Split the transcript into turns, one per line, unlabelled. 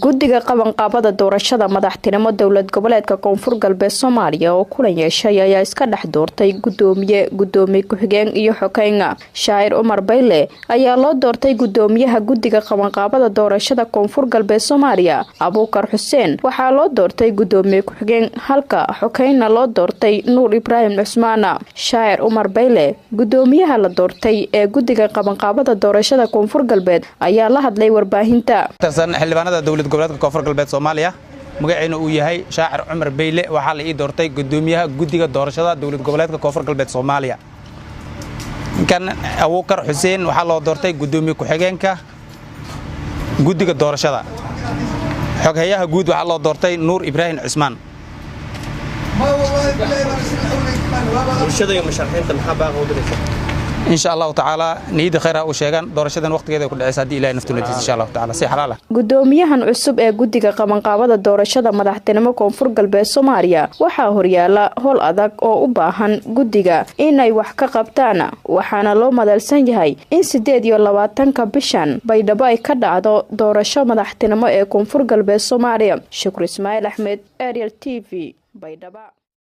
guddiga qabanqaabada doorashada madaxtinimo dowlad goboleedka koonfur galbeed Soomaaliya oo kulan yeeshay ayaa iska dhex doortay gudoomiye ku-xigeen iyo xogeyn. Shaacir Umar Bayle ayaa loo doortay gudoomiyaha guddiga qabanqaabada doorashada koonfur galbeed Soomaaliya. Abuukar Xuseen waxaa loo doortay gudoomiye ku-xigeen halka xogeynna loo doortay Nuur Ibraahim Cusmaan. Shaacir Umar Bayle gudoomiyaha la doortay ee guddiga qabanqaabada doorashada koonfur galbeed ayaa la hadlay warbaahinta.
dowlad goboleedka koonfur galbeed Soomaaliya magaciina uu yahay Shaacir Umar Bayle waxa la ii doortay gudoomiyaha guddiga doorashada dowlad goboleedka koonfur galbeed Soomaaliya. kan Abuukar Xuseen waxa loo doortay gudoomiye ku-xigeenka guddiga doorashada. xogeyaha guud waxa loo doortay Nuur Ibraahim Cusmaan. إن شاء الله تعالى نيد خيرها وشيغان doorashadan waqtigeeda ku dhacaysa hadii Ilaahay naftu nadiis insha Allah ta'ala si xalaal ah.
Gudoomiyahan cusub ee guddiga qabanqaabada doorashada madaxtinimo koonfur galbeed Soomaaliya waxa horyaala howl adag oo u baahan guddiga inay wax ka qabtaan waxaana loo madalsan yahay in 28 bishan Baydhabo ay ka dhacdo doorasho madaxtinimo ee koonfur galbeed Soomaaliya. Shukri Ismaaciil Axmed, Ariel TV, Baydhabo.